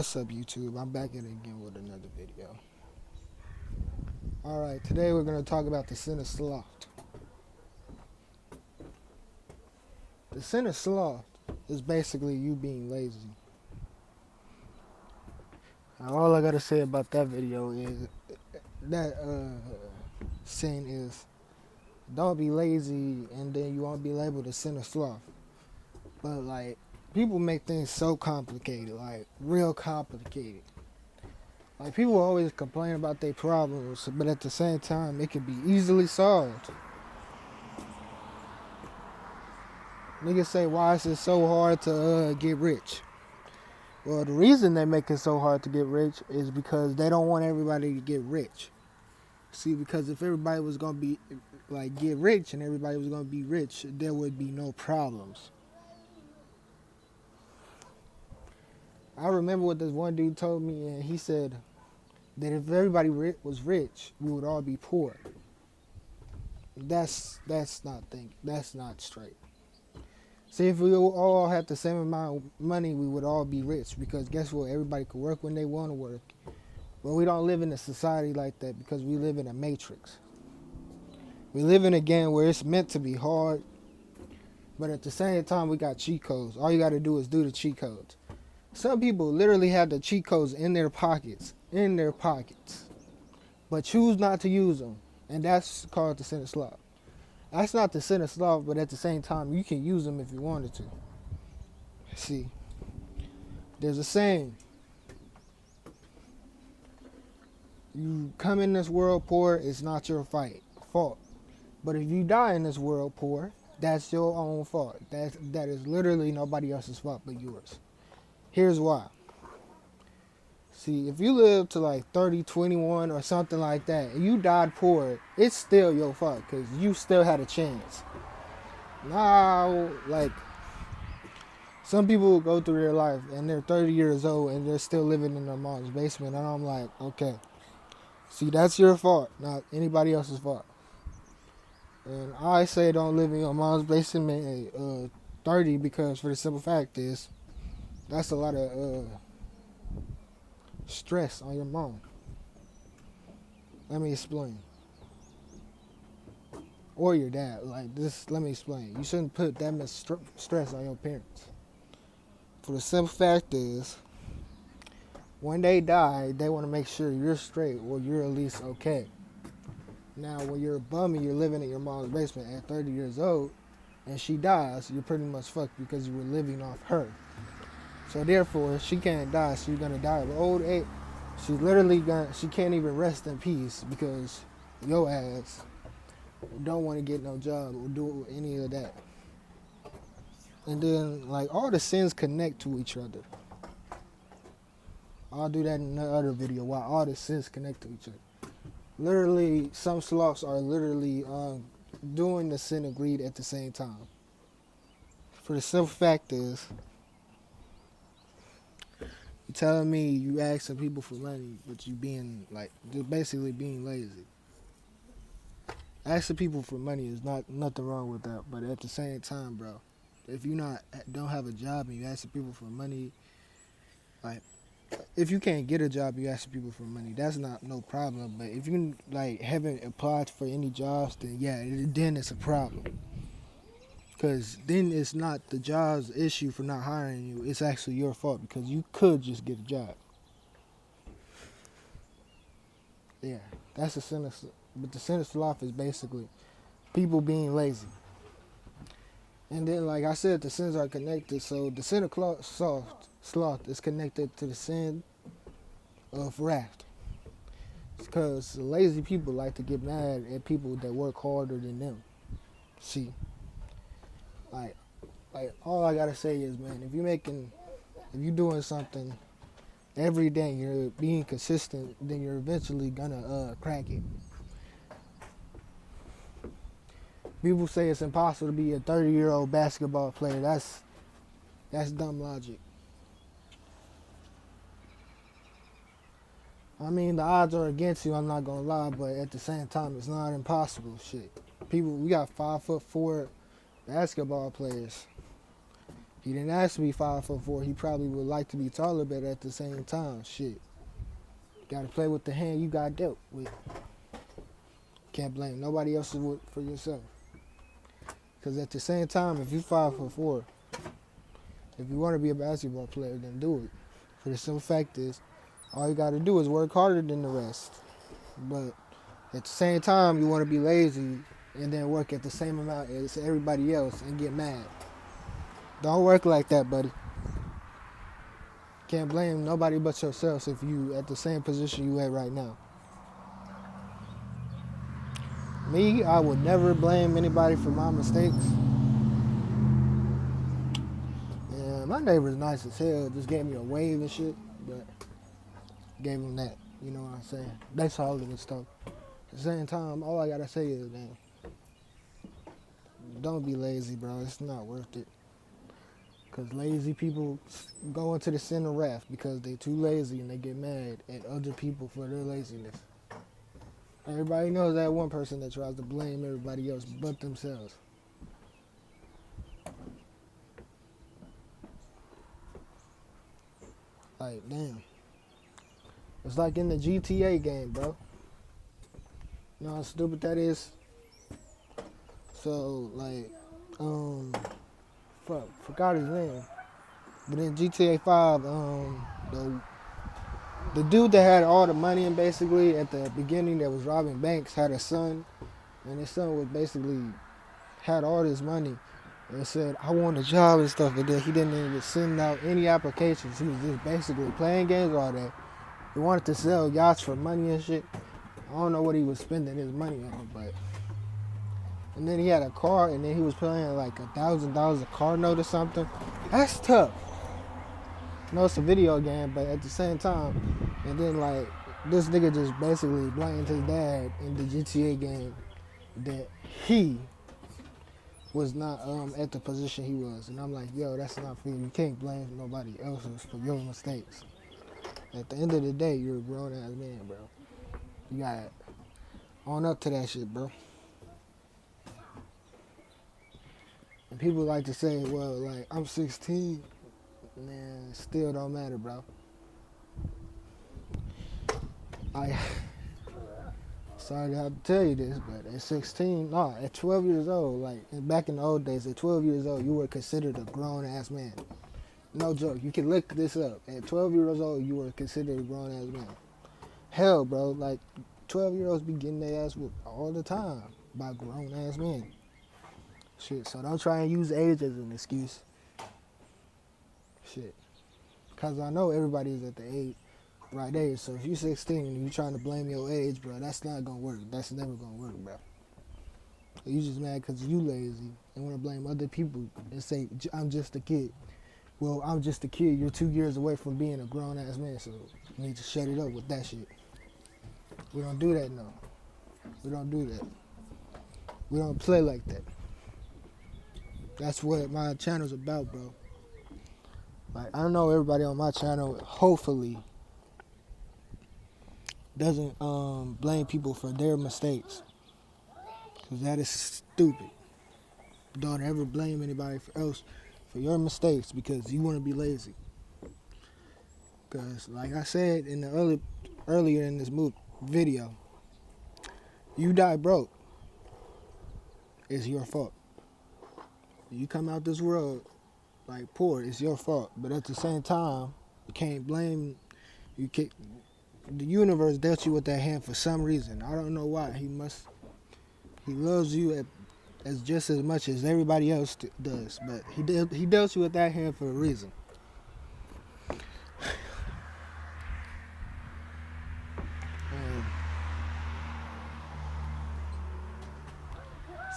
What's up, YouTube? I'm back at it again with another video. Alright, today we're going to talk about the sin of sloth. The sin of sloth is basically you being lazy. Now, all I got to say about that video is that sin is don't be lazy and then you won't be labeled the sin of sloth. But, like, people make things so complicated, like, real complicated. Like, people always complain about their problems, but at the same time, it can be easily solved. Niggas say, why is it so hard to get rich? Well, the reason they make it so hard to get rich is because they don't want everybody to get rich. See, because if everybody was going to be, like, get rich and everybody was going to be rich, there would be no problems. I remember what this one dude told me, and he said that if everybody was rich, we would all be poor. That's not straight. See, if we all had the same amount of money, we would all be rich, because guess what? Everybody could work when they want to work. But we don't live in a society like that because we live in a matrix. We live in a game where it's meant to be hard, but at the same time, we got cheat codes. All you got to do is do the cheat codes. Some people literally have the cheat codes in their pockets, but choose not to use them, and that's called the sin of sloth. That's not the sin of sloth, but at the same time, you can use them if you wanted to. See, there's a saying: you come in this world poor, it's not your fault. But if you die in this world poor, that's your own fault. That is literally nobody else's fault but yours. Here's why. See, if you live to like 30, 21 or something like that, and you died poor, it's still your fault because you still had a chance. Now, like, some people will go through their life and they're 30 years old and they're still living in their mom's basement. And I'm like, okay, see, that's your fault, not anybody else's fault. And I say don't live in your mom's basement at 30 because for the simple fact is, that's a lot of stress on your mom. Let me explain. Or your dad. Like this, let me explain. You shouldn't put that much stress on your parents. For the simple fact is, when they die, they want to make sure you're straight or you're at least okay. Now, when you're a bum and you're living in your mom's basement at 30 years old, and she dies, you're pretty much fucked because you were living off her. So therefore, she can't die. She's gonna die of old age. She's literally she can't even rest in peace because your ass don't want to get no job or do any of that. And then, like, all the sins connect to each other. I'll do that in another video. Why all the sins connect to each other. Literally, some sloths are literally doing the sin of greed at the same time. For the simple fact is, you telling me you asking people for money, but you being like, just basically being lazy. Asking people for money is nothing wrong with that, but at the same time, bro, if you don't have a job and you asking people for money, like, if you can't get a job, you asking people for money, that's not no problem. But if you like haven't applied for any jobs, then yeah, then it's a problem. Because then it's not the job's issue for not hiring you. It's actually your fault because you could just get a job. Yeah, that's the sin of, but the sin of sloth is basically people being lazy. And then, like I said, the sins are connected. So the sin of sloth is connected to the sin of wrath. Because lazy people like to get mad at people that work harder than them. See? Like all I gotta say is, man, if you're doing something every day, you're being consistent, then you're eventually gonna crack it. People say it's impossible to be a 30-year-old basketball player. That's dumb logic. I mean, the odds are against you, I'm not gonna lie, but at the same time, it's not impossible. Shit, we got 5'4" basketball players. He didn't ask to be 5'4". He probably would like to be taller, but at the same time, shit, gotta play with the hand you got dealt with. Can't blame nobody else for yourself. Cause at the same time, if you 5'4", if you want to be a basketball player, then do it. For the simple fact is, all you gotta do is work harder than the rest. But at the same time, you want to be lazy and then work at the same amount as everybody else and get mad. Don't work like that, buddy. Can't blame nobody but yourself if you at the same position you at right now. Me, I would never blame anybody for my mistakes. And my neighbor's nice as hell. Just gave me a wave and shit, but gave him that. You know what I'm saying? That's all of this stuff. At the same time, all I gotta say is, man, don't be lazy, bro. It's not worth it. Because lazy people go into the sin of wrath because they too lazy and they get mad at other people for their laziness. Everybody knows that one person that tries to blame everybody else but themselves. Like, damn. It's like in the GTA game, bro. You know how stupid that is? So, like, forgot his name. But in GTA 5, the dude that had all the money and basically at the beginning that was robbing banks had a son, and his son was basically had all this money and said, I want a job and stuff, but then he didn't even send out any applications. He was just basically playing games all day. He wanted to sell yachts for money and shit. I don't know what he was spending his money on, but and then he had a car, and then he was paying like $1,000 a car note or something. That's tough. I know it's a video game, but at the same time, and then like this nigga just basically blamed his dad in the GTA game that he was not at the position he was, and I'm like, yo, that's not fair. You can't blame nobody else's for your mistakes. At the end of the day, you're a grown ass man, bro. You gotta own up to that shit, bro. And people like to say, well, like, I'm 16. Man, it still don't matter, bro. Sorry to have to tell you this, but at 16, no, at 12 years old, like, back in the old days, at 12 years old, you were considered a grown-ass man. No joke. You can look this up. At 12 years old, you were considered a grown-ass man. Hell, bro, like, 12-year-olds be getting their ass whooped all the time by grown-ass men. Shit, so don't try and use age as an excuse. Shit. Because I know everybody's at the right age. So if you're 16 and you're trying to blame your age, bro, that's not going to work. That's never going to work, bro. You just mad because you lazy and want to blame other people and say, I'm just a kid. Well, I'm just a kid. You're 2 years away from being a grown-ass man, so you need to shut it up with that shit. We don't do that, no. We don't do that. We don't play like that. That's what my channel's about, bro. Like, I know everybody on my channel, hopefully, doesn't blame people for their mistakes. Because that is stupid. Don't ever blame anybody else for your mistakes because you want to be lazy. Because, like I said in the earlier in this video, you die broke. It's your fault. You come out this world like poor, it's your fault. But at the same time, you can't blame. The universe dealt you with that hand for some reason. I don't know why. He loves you as just as much as everybody else does. But he dealt you with that hand for a reason.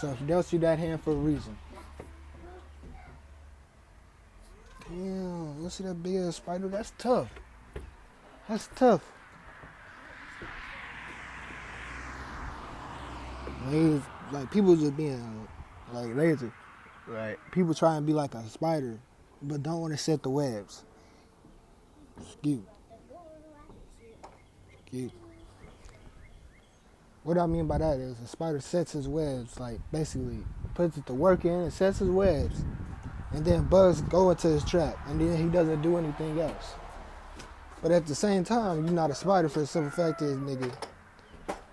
So he dealt you that hand for a reason. Damn, you see that big ass spider? That's tough. That's tough. Like people just being like lazy. Right. People try and be like a spider, but don't want to set the webs. It's cute. Cute. What I mean by that is a spider sets his webs, like basically puts it to work in and sets his webs. and then Bugs go into his trap, and then he doesn't do anything else. But at the same time, you're not a spider for the simple fact is, nigga,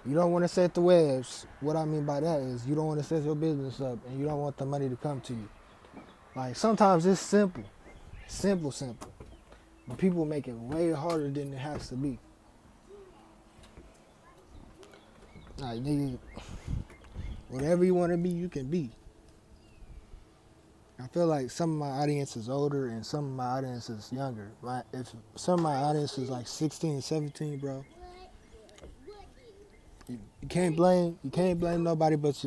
you don't want to set the webs. What I mean by that is you don't want to set your business up, and you don't want the money to come to you. Like, sometimes it's simple. Simple. But people make it way harder than it has to be. Like, nigga, whatever you want to be, you can be. I feel like some of my audience is older and some of my audience is younger. If some of my audience is like 16, 17, bro, you can't blame nobody but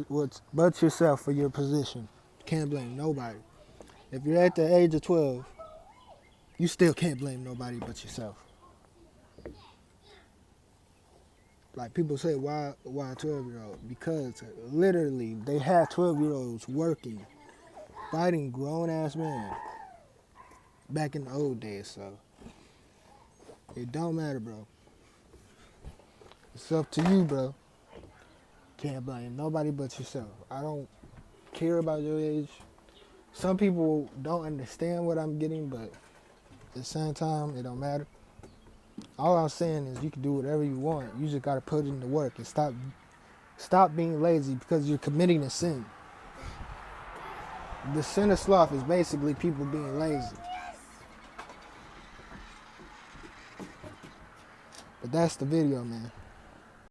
yourself for your position. You can't blame nobody. If you're at the age of 12, you still can't blame nobody but yourself. Like, people say, why a 12-year-old? Because literally they had 12-year-olds working, fighting grown-ass men back in the old days, so it don't matter, bro. It's up to you, bro. Can't blame nobody but yourself. I don't care about your age. Some people don't understand what I'm getting, but at the same time, it don't matter. All I'm saying is you can do whatever you want. You just gotta put in the work and stop being lazy because you're committing a sin. The sin of sloth is basically people being lazy. But that's the video, man.